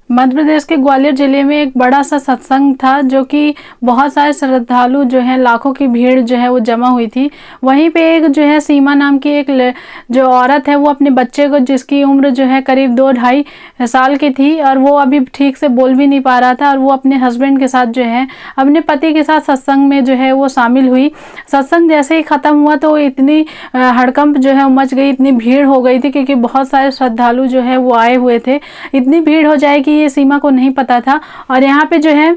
मध्य प्रदेश के ग्वालियर जिले में एक बड़ा सा सत्संग था, जो कि बहुत सारे श्रद्धालु जो है, लाखों की भीड़ जो है वो जमा हुई थी। वहीं पे एक जो है सीमा नाम की एक जो औरत है, वो अपने बच्चे को, जिसकी उम्र जो है करीब 2-2.5 साल की थी, और वो अभी ठीक से बोल भी नहीं पा रहा था, और वो अपने हस्बैंड के साथ जो है, अपने पति के साथ सत्संग में जो है वो शामिल हुई। सत्संग जैसे ही ख़त्म हुआ तो इतनी हड़कंप जो है मच गई, इतनी भीड़ हो गई थी, क्योंकि बहुत सारे श्रद्धालु जो है वो आए हुए थे। इतनी भीड़ हो जाएगी ये सीमा को नहीं पता था। और यहाँ पे जो है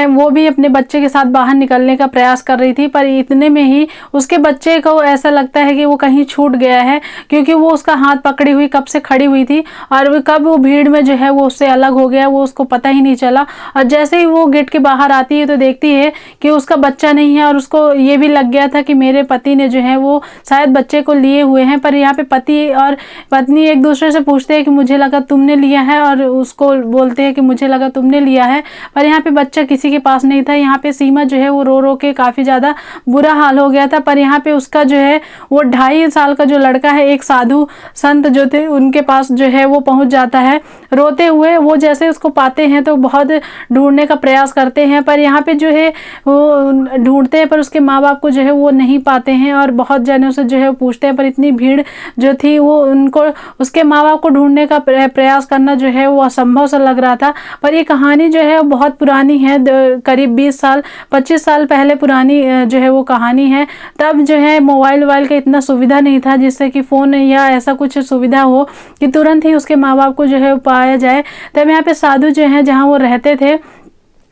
वो भी अपने बच्चे के साथ बाहर निकलने का प्रयास कर रही थी, पर इतने में ही उसके बच्चे को ऐसा लगता है कि वो कहीं छूट गया है, क्योंकि वो उसका हाथ पकड़ी हुई कब से खड़ी हुई थी, और कब वो भीड़ में जो है वो उससे अलग हो गया, वो उसको पता ही नहीं चला। और जैसे ही वो गेट के बाहर आती है तो देखती है कि उसका बच्चा नहीं है, और उसको ये भी लग गया था कि मेरे पति ने जो है वो शायद बच्चे को लिए हुए हैं। पर यहाँ पे पति और पत्नी एक दूसरे से पूछते हैं कि मुझे लगा तुमने लिया है, और उसको बोलते हैं कि मुझे लगा तुमने लिया है, पर यहाँ पे बच्चा किसी के पास नहीं था। यहाँ पे सीमा जो है वो रो रो के काफ़ी ज़्यादा बुरा हाल हो गया था। पर यहाँ पे उसका जो है वो 2.5 साल का जो लड़का है, एक साधु संत जो थे उनके पास जो है वो पहुँच जाता है रोते हुए। वो जैसे उसको पाते हैं तो बहुत ढूंढने का प्रयास करते हैं, पर यहाँ पे जो है वो ढूंढते हैं, पर उसके माँ बाप को जो है वो नहीं पाते हैं, और बहुत जनों से जो है पूछते हैं, पर इतनी भीड़ जो थी वो उनको उसके माँ बाप को ढूंढने का प्रयास करना जो है वो असंभव सा लग रहा था। पर ये कहानी जो है बहुत पुरानी है, करीब 20-25 साल पहले पुरानी जो है वो कहानी है। तब जो है मोबाइल का इतना सुविधा नहीं था, जिससे कि फ़ोन या ऐसा कुछ सुविधा हो कि तुरंत ही उसके माँ बाप को जो है पाया जाए। तब यहाँ पे साधु जो हैं, जहाँ वो रहते थे,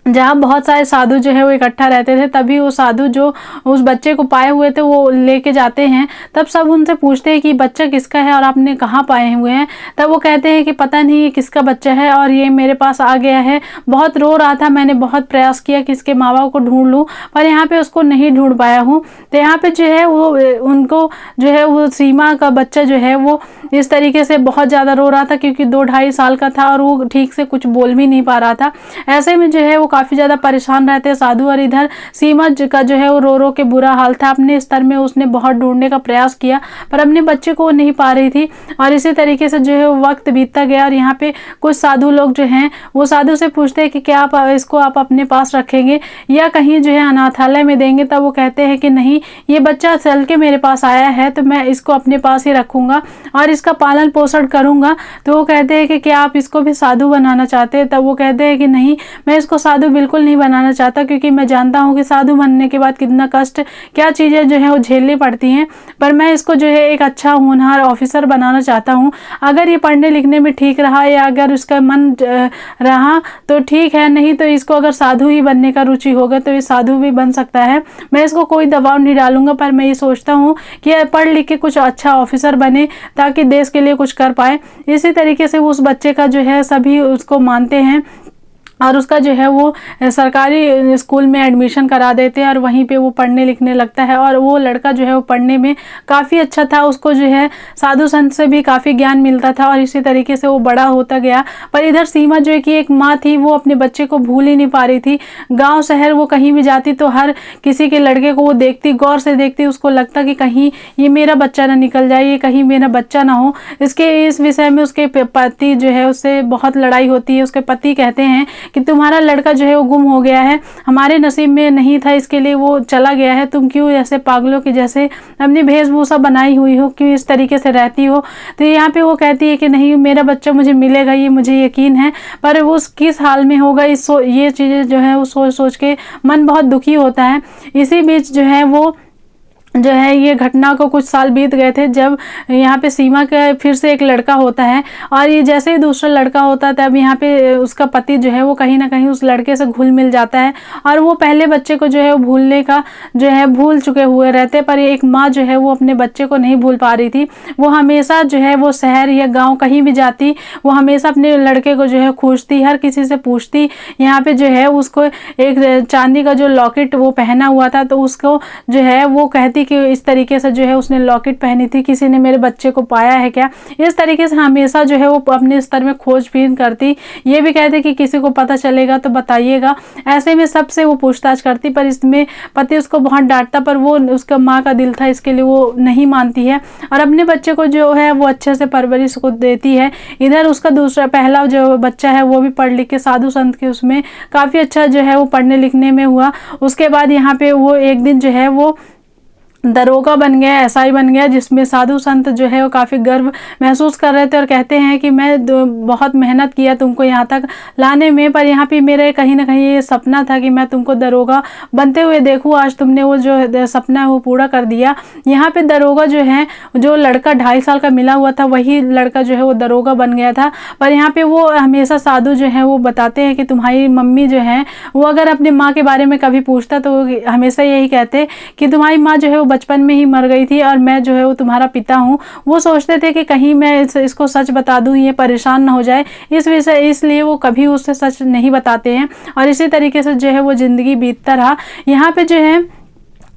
जहाँ बहुत सारे साधु जो है वो इकट्ठा रहते थे, तभी वो साधु जो उस बच्चे को पाए हुए थे वो लेके जाते हैं। तब सब उनसे पूछते हैं कि बच्चा किसका है और आपने कहाँ पाए हुए हैं। तब वो कहते हैं कि पता नहीं ये किसका बच्चा है, और ये मेरे पास आ गया है, बहुत रो रहा था, मैंने बहुत प्रयास किया कि इसके माँ बाप को ढूंढ लूँ, पर यहाँ पे उसको नहीं ढूंढ पाया हूँ। तो यहाँ पे जो है वो उनको जो है वो सीमा का बच्चा जो है वो इस तरीके से बहुत ज़्यादा रो रहा था, क्योंकि 2-2.5 साल का था, और वो ठीक से कुछ बोल भी नहीं पा रहा था। ऐसे में जो है वो काफ़ी ज़्यादा परेशान रहते हैं साधु, और इधर सीमा का जो है वो रो रो के बुरा हाल था। अपने स्तर में उसने बहुत ढूंढने का प्रयास किया, पर अपने बच्चे को वो नहीं पा रही थी, और इसी तरीके से जो है वक्त बीतता गया। और यहाँ पे कुछ साधु लोग जो हैं वो साधु से पूछते हैं कि क्या आप अपने पास रखेंगे या कहीं जो है अनाथालय में देंगे। तब वो कहते हैं कि नहीं, ये बच्चा चल के मेरे पास आया है, तो मैं इसको अपने पास ही रखूँगा और इसका पालन पोषण करूँगा। तो वो कहते हैं कि क्या आप इसको भी साधु बनाना चाहते हैं। तब वो कहते हैं कि नहीं, मैं इसको साधु बिल्कुल नहीं बनाना चाहता, क्योंकि मैं जानता हूँ कि साधु बनने के बाद कितना कष्ट, क्या चीज़ें जो है वो झेलनी पड़ती हैं। पर मैं इसको जो है एक अच्छा होनहार ऑफिसर बनाना चाहता हूँ। अगर ये पढ़ने लिखने में ठीक रहा या अगर उसका मन रहा तो ठीक है, नहीं तो इसको अगर साधु ही बनने का रुचि होगा तो ये साधु भी बन सकता है। मैं इसको कोई दबाव नहीं डालूंगा, पर मैं ये सोचता हूँ कि पढ़ लिख के कुछ अच्छा ऑफिसर बने, ताकि देश के लिए कुछ कर पाए। इसी तरीके से उस बच्चे का जो है सभी उसको मानते हैं, और उसका जो है वो सरकारी स्कूल में एडमिशन करा देते हैं, और वहीं पे वो पढ़ने लिखने लगता है। और वो लड़का जो है वो पढ़ने में काफ़ी अच्छा था, उसको जो है साधु संत से भी काफ़ी ज्ञान मिलता था, और इसी तरीके से वो बड़ा होता गया। पर इधर सीमा जो है कि एक माँ थी, वो अपने बच्चे को भूल ही नहीं पा रही थी। गाँव शहर वो कहीं भी जाती तो हर किसी के लड़के को वो देखती, गौर से देखती, उसको लगता कि कहीं ये मेरा बच्चा ना निकल जाए, ये कहीं मेरा बच्चा ना हो। इस विषय में उसके पति जो है उससे बहुत लड़ाई होती है। उसके पति कहते हैं कि तुम्हारा लड़का जो है वो गुम हो गया है, हमारे नसीब में नहीं था, इसके लिए वो चला गया है। तुम क्यों ऐसे पागलों की जैसे अपनी वेशभूषा बनाई हुई हो, क्यों इस तरीके से रहती हो। तो यहाँ पे वो कहती है कि नहीं, मेरा बच्चा मुझे मिलेगा, ये मुझे यकीन है। पर वो किस हाल में होगा, ये चीज़ें जो है वो सोच सोच के मन बहुत दुखी होता है। इसी बीच जो है वो जो है ये घटना को कुछ साल बीत गए थे, जब यहाँ पे सीमा का फिर से एक लड़का होता है, और ये जैसे ही दूसरा लड़का होता है तब यहाँ पे उसका पति जो है वो कहीं ना कहीं उस लड़के से घुल मिल जाता है, और वो पहले बच्चे को जो है वो भूलने का जो है भूल चुके हुए रहते। पर एक माँ जो है वो अपने बच्चे को नहीं भूल पा रही थी। वो हमेशा जो है वो शहर या गाँव कहीं भी जाती, वो हमेशा अपने लड़के को जो है खोजती, हर किसी से पूछती। यहाँ पे जो है उसको एक चांदी का जो लॉकेट वो पहना हुआ था, तो उसको जो है वो कहती थी कि इस तरीके से जो है उसने लॉकेट पहनी थी, किसी ने मेरे बच्चे को पाया है क्या। इस तरीके से हमेशा जो है वो अपने स्तर में खोजबीन करती, ये भी कहते कि किसी को पता चलेगा तो बताइएगा। ऐसे में सबसे वो पूछताछ करती, पर इसमें पति उसको बहुत डांटता, पर वो उसका माँ का दिल था, इसके लिए वो नहीं मानती है और अपने बच्चे को जो है वो अच्छे से परवरिश को देती है। इधर उसका दूसरा पहला जो बच्चा है वो भी पढ़ लिख के साधु संत के उसमें काफ़ी अच्छा जो है वो पढ़ने लिखने में हुआ। उसके बाद यहाँ पे वो एक दिन जो है वो दरोगा बन गया, एसआई बन गया, जिसमें साधु संत जो है वो काफ़ी गर्व महसूस कर रहे थे और कहते हैं कि मैं बहुत मेहनत किया तुमको यहाँ तक लाने में, पर यहाँ पे मेरा कहीं ना कहीं ये सपना था कि मैं तुमको दरोगा बनते हुए देखूँ। आज तुमने वो जो सपना है वो पूरा कर दिया। यहाँ पे दरोगा जो है, जो लड़का 2.5 साल का मिला हुआ था वही लड़का जो है वो दरोगा बन गया था। पर यहाँ पे वो हमेशा साधु जो है वो बताते हैं कि तुम्हारी मम्मी जो है वो अगर अपनी माँ के बारे में कभी पूछता तो हमेशा यही कहते कि तुम्हारी माँ जो है वो बचपन में ही मर गई थी और मैं जो है वो तुम्हारा पिता हूँ। वो सोचते थे कि कहीं मैं इसको सच बता दूँ, ये परेशान ना हो जाए, इसलिए वो कभी उससे सच नहीं बताते हैं और इसी तरीके से जो है वो ज़िंदगी बीतता रहा। यहाँ पे जो है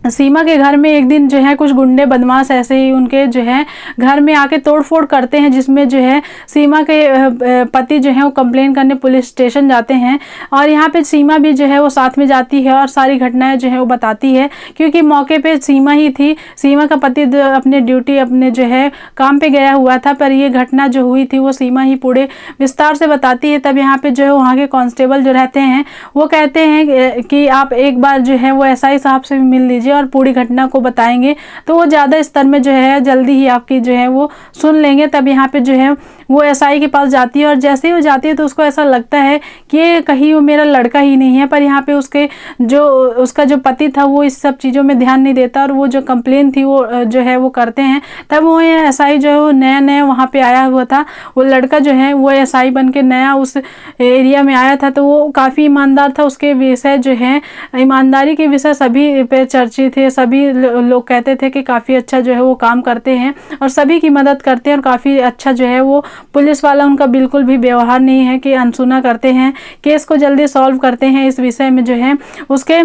सीमा के घर में एक दिन जो है कुछ गुंडे बदमाश ऐसे ही उनके जो है घर में आके तोड़फोड़ करते हैं, जिसमें जो है सीमा के पति जो है वो कंप्लेन करने पुलिस स्टेशन जाते हैं और यहाँ पे सीमा भी जो है वो साथ में जाती है और सारी घटनाएं जो है वो बताती है, क्योंकि मौके पे सीमा ही थी। सीमा का पति अपने ड्यूटी अपने जो है काम पे गया हुआ था, पर ये घटना जो हुई थी वो सीमा ही पूरे विस्तार से बताती है। तब यहाँ पे जो है वहाँ के कांस्टेबल जो रहते हैं वो कहते हैं कि आप एक बार जो है वो एसआई साहब से भी मिल लीजिए और पूरी घटना को बताएंगे तो वो ज़्यादा स्तर में जो है जल्दी ही आपकी जो है वो सुन लेंगे। तब यहाँ पे जो है वो एसआई के पास जाती है और जैसे ही वो जाती है तो उसको ऐसा लगता है कि ये कहीं वो मेरा लड़का ही नहीं है, पर यहाँ पे उसका जो पति था वो इस सब चीज़ों में ध्यान नहीं देता और वो जो कंप्लेन थी वो जो है वो करते हैं। तब वो एसआई जो है वो नया वहाँ पे आया हुआ था, वो लड़का जो है वो एसआई बन के नया उस एरिया में आया था, तो वो काफ़ी ईमानदार था। उसके विषय जो है ईमानदारी के विषय सभी पे चर्चित थे, सभी लोग कहते थे कि काफ़ी अच्छा जो है वो काम करते हैं और सभी की मदद करते हैं और काफ़ी अच्छा जो है वो पुलिस वाला उनका बिल्कुल भी व्यवहार नहीं है कि अनसुना करते हैं, केस को जल्दी सॉल्व करते हैं। इस विषय में जो है उसके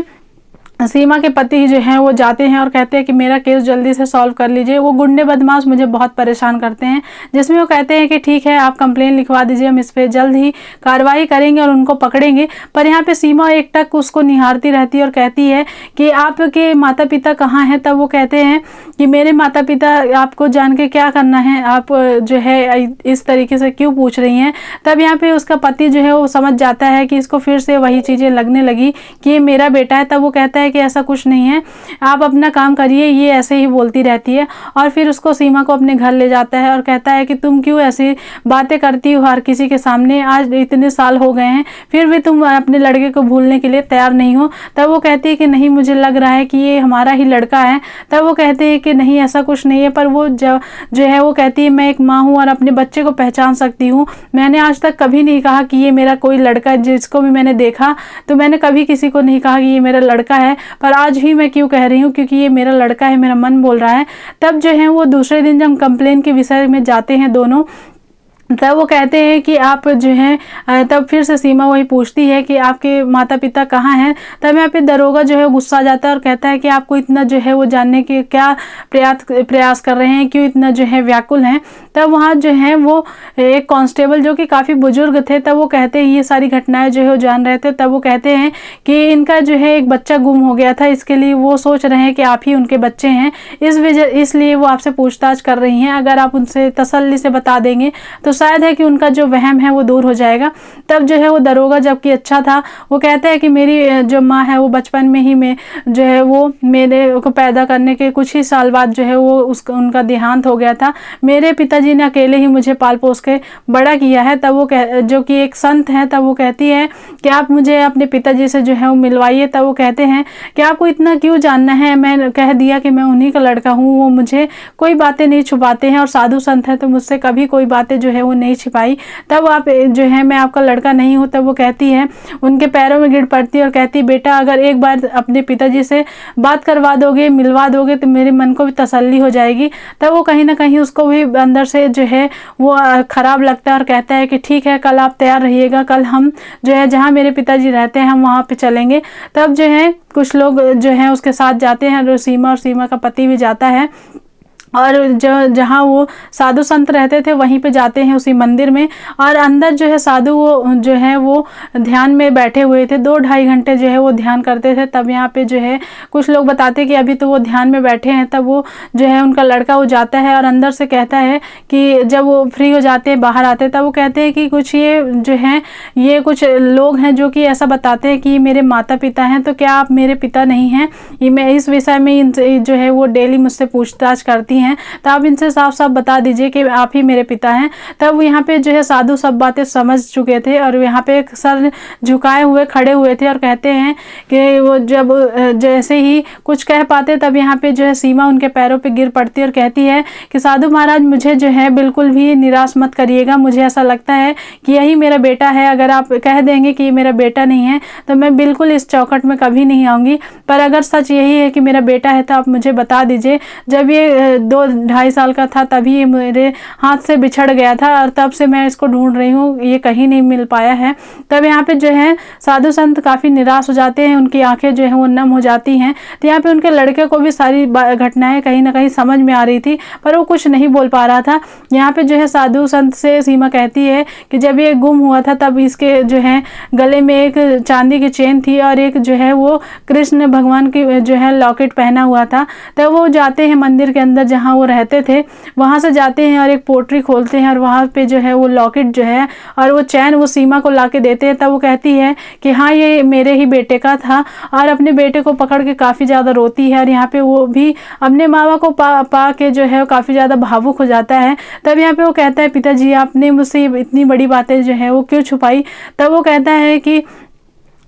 सीमा के पति जो हैं वो जाते हैं और कहते हैं कि मेरा केस जल्दी से सॉल्व कर लीजिए, वो गुंडे बदमाश मुझे बहुत परेशान करते हैं। जिसमें वो कहते हैं कि ठीक है आप कंप्लेन लिखवा दीजिए, हम इस पर जल्द ही कार्रवाई करेंगे और उनको पकड़ेंगे। पर यहाँ पे सीमा एकटक उसको निहारती रहती है और कहती है कि आपके माता पिता कहाँ हैं। तब वो कहते हैं कि मेरे माता पिता आपको जान के क्या करना है, आप जो है इस तरीके से क्यों पूछ रही हैं। तब यहाँ पे उसका पति जो है वो समझ जाता है कि इसको फिर से वही चीज़ें लगने लगी कि ये मेरा बेटा है। तब वो कहता है कि ऐसा कुछ नहीं है, आप अपना काम करिए, ये ऐसे ही बोलती रहती है। और फिर उसको सीमा को अपने घर ले जाता है और कहता है कि तुम क्यों ऐसी बातें करती हो हर किसी के सामने, आज इतने साल हो गए हैं फिर भी तुम अपने लड़के को भूलने के लिए तैयार नहीं हो। तब वो कहती है कि नहीं, मुझे लग रहा है कि ये हमारा ही लड़का है। तब वो कहते हैं कि नहीं ऐसा कुछ नहीं है, पर वो जो है वो कहती है मैं एक माँ हूँ और अपने बच्चे को पहचान सकती हूँ। मैंने आज तक कभी नहीं कहा कि ये मेरा कोई लड़का है, जिसको भी मैंने देखा तो मैंने कभी किसी को नहीं कहा कि ये मेरा लड़का है, पर आज ही मैं क्यों कह रही हूँ क्योंकि ये मेरा लड़का है, मेरा मन बोल रहा है। तब जो है वो दूसरे दिन जब कंप्लेन के विषय में जाते हैं दोनों, तब वो कहते हैं कि आप जो हैं, तब फिर से सीमा वही पूछती है कि आपके माता पिता कहाँ हैं। तब यहाँ पे दरोगा जो है गुस्सा आ जाता है और कहता है कि आपको इतना जो है वो जानने के क्या प्रयास कर रहे हैं, क्यों इतना जो है व्याकुल हैं। तब वहाँ जो है वो एक कांस्टेबल जो कि काफ़ी बुजुर्ग थे, तब वो कहते हैं ये सारी घटनाएं जो है वो जान रहे थे। तब वो कहते हैं कि इनका जो है एक बच्चा गुम हो गया था, इसके लिए वो सोच रहे हैं कि आप ही उनके बच्चे हैं, इसलिए वो आपसे पूछताछ कर रही हैं। अगर आप उनसे तसल्ली से बता देंगे तो शायद है कि उनका जो वहम है वो दूर हो जाएगा। तब जो है वो दरोगा जबकि अच्छा था, वो कहता है कि मेरी जो माँ है वो बचपन में ही में जो है वो मेरे को पैदा करने के कुछ ही साल बाद जो है वो उनका देहांत हो गया था। मेरे पिताजी ने अकेले ही मुझे पाल पोस के बड़ा किया है। तब वो जो कि एक संत है, तब वो कहती है कि आप मुझे अपने पिताजी से जो है वो मिलवाइए। तब वो कहते हैं कि आपको इतना क्यों जानना है, मैं कह दिया कि मैं उन्हीं का लड़का हूँ, वो मुझे कोई बातें नहीं छुपाते हैं और साधु संत है तो मुझसे कभी कोई बातें जो है वो नहीं छिपाई। तब आप जो है मैं आपका लड़का नहीं हूँ। तब वो कहती है, उनके पैरों में गिर पड़ती है और कहती है बेटा अगर एक बार अपने पिताजी से बात करवा दोगे, मिलवा दोगे तो मेरे मन को भी तसल्ली हो जाएगी। तब वो कहीं ना कहीं उसको भी अंदर से उसे जो है वो ख़राब लगता है और कहता है कि ठीक है, कल आप तैयार रहिएगा, कल हम जो है जहाँ मेरे पिताजी रहते हैं हम वहाँ पे चलेंगे। तब जो है कुछ लोग जो हैं उसके साथ जाते हैं, सीमा और सीमा का पति भी जाता है और जहाँ वो साधु संत रहते थे वहीं पे जाते हैं उसी मंदिर में। और अंदर जो है साधु वो जो है वो ध्यान में बैठे हुए थे, 2-2.5 घंटे जो है वो ध्यान करते थे। तब यहाँ पे जो है कुछ लोग बताते कि अभी तो वो ध्यान में बैठे हैं। तब वो जो है उनका लड़का वो जाता है और अंदर से कहता है कि जब वो फ्री हो जाते हैं बाहर आते हैं तब वो कहते हैं कि कुछ ये जो है ये कुछ लोग हैं जो कि ऐसा बताते हैं कि मेरे माता पिता हैं, तो क्या आप मेरे पिता नहीं हैं? ये मैं इस विषय में इनसे जो है वो डेली मुझसे पूछताछ करती हैं, तो आप इनसे साफ साफ बता दीजिए कि आप ही मेरे पिता हैं। तब यहाँ पे जो है साधु सब बातें समझ चुके थे और यहाँ पे सर झुकाए हुए खड़े हुए थे और कहते हैं कि वो जब जैसे ही कुछ कह पाते तब यहाँ पे जो है सीमा उनके पैरों पे गिर पड़ती और कहती है कि साधु महाराज मुझे जो है बिल्कुल भी निराश मत करिएगा, मुझे ऐसा लगता है कि यही मेरा बेटा है। अगर आप कह देंगे कि ये मेरा बेटा नहीं है तो मैं बिल्कुल इस चौखट में कभी नहीं आऊँगी, पर अगर सच यही है कि मेरा बेटा है तो आप मुझे बता दीजिए। जब ये 2-2.5 साल का था तभी ये मेरे हाथ से बिछड़ गया था और तब से मैं इसको ढूंढ रही हूँ, ये कहीं नहीं मिल पाया है। तब यहाँ पे जो है साधु संत काफ़ी निराश हो जाते हैं, उनकी आंखें जो है वो नम हो जाती हैं। तो यहाँ पे उनके लड़के को भी सारी घटनाएं कहीं ना कहीं समझ में आ रही थी पर वो कुछ नहीं बोल पा रहा था। यहाँ पे जो है साधु संत से सीमा कहती है कि जब ये गुम हुआ था तब इसके जो है गले में एक चांदी की चेन थी और एक जो है वो कृष्ण भगवान की जो है लॉकेट पहना हुआ था। तब वो जाते हैं मंदिर के अंदर जहाँ वो रहते थे, वहाँ से जाते हैं और एक पोटरी खोलते हैं और वहाँ पे जो है वो लॉकेट जो है और वो चैन वो सीमा को ला के देते हैं। तब वो कहती है कि हाँ ये मेरे ही बेटे का था और अपने बेटे को पकड़ के काफ़ी ज़्यादा रोती है और यहाँ पे वो भी अपने माँ बाप को पा के जो है काफ़ी ज़्यादा भावुक हो जाता है। तब यहाँ पे वो कहता है पिताजी आपने मुझसे इतनी बड़ी बातें जो है वो क्यों छुपाई? तब वो कहता है कि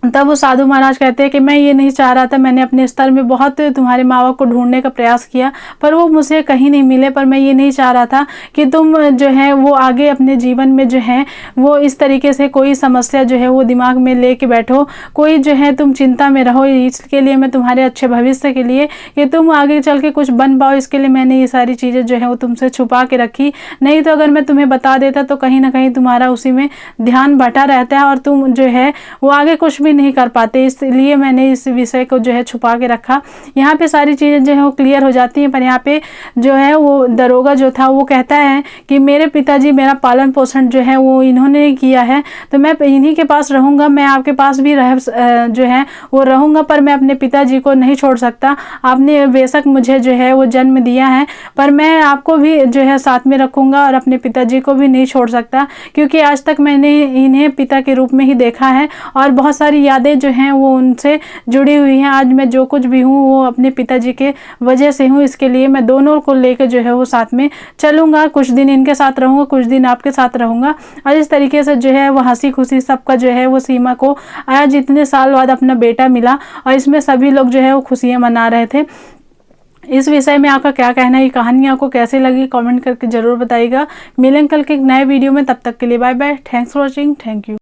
तब वो साधु महाराज कहते हैं कि मैं ये नहीं चाह रहा था, मैंने अपने स्तर में बहुत तुम्हारे माँ बाप को ढूंढने का प्रयास किया पर वो मुझे कहीं नहीं मिले, पर मैं ये नहीं चाह रहा था कि तुम जो है वो आगे अपने जीवन में जो है वो इस तरीके से कोई समस्या जो है वो दिमाग में लेके बैठो, कोई जो है तुम चिंता में रहो। इसके लिए मैं तुम्हारे अच्छे भविष्य के लिए कि तुम आगे चल के कुछ बन पाओ, इसके लिए मैंने ये सारी चीज़ें जो है वो तुमसे छुपा के रखी। नहीं तो अगर मैं तुम्हें बता देता तो कहीं ना कहीं तुम्हारा उसी में ध्यान बटा रहता है और तुम जो है वो आगे कुछ नहीं कर पाते, इसलिए मैंने इस विषय को जो है छुपा के रखा। यहाँ पे सारी चीज़ें जो है वो क्लियर हो जाती हैं। पर यहाँ पे जो है वो दरोगा जो था वो कहता है कि मेरे पिताजी मेरा पालन पोषण जो है वो इन्होंने किया है तो मैं इन्हीं के पास रहूँगा, मैं आपके पास भी जो है वो रहूँगा, पर मैं अपने पिताजी को नहीं छोड़ सकता। आपने बेशक मुझे जो है वो जन्म दिया है पर मैं आपको भी जो है साथ में रखूँगा और अपने पिताजी को भी नहीं छोड़ सकता, क्योंकि आज तक मैंने इन्हें पिता के रूप में ही देखा है और बहुत सारी यादें जो हैं वो उनसे जुड़ी हुई हैं। आज मैं जो कुछ भी हूँ वो अपने पिताजी के वजह से हूँ, इसके लिए मैं दोनों को लेकर जो है वो साथ में चलूँगा, कुछ दिन इनके साथ रहूँगा, कुछ दिन आपके साथ रहूँगा। और इस तरीके से जो है वो हंसी खुशी सबका जो है वो सीमा को आज इतने साल बाद अपना बेटा मिला और इसमें सभी लोग जो है वो खुशियाँ मना रहे थे। इस विषय में आपका क्या कहना है, ये कहानी आपको कैसे लगी कमेंट करके ज़रूर बताइएगा। मिलेंगे कल के एक नए वीडियो में, तब तक के लिए bye bye, thanks for watching, thank you.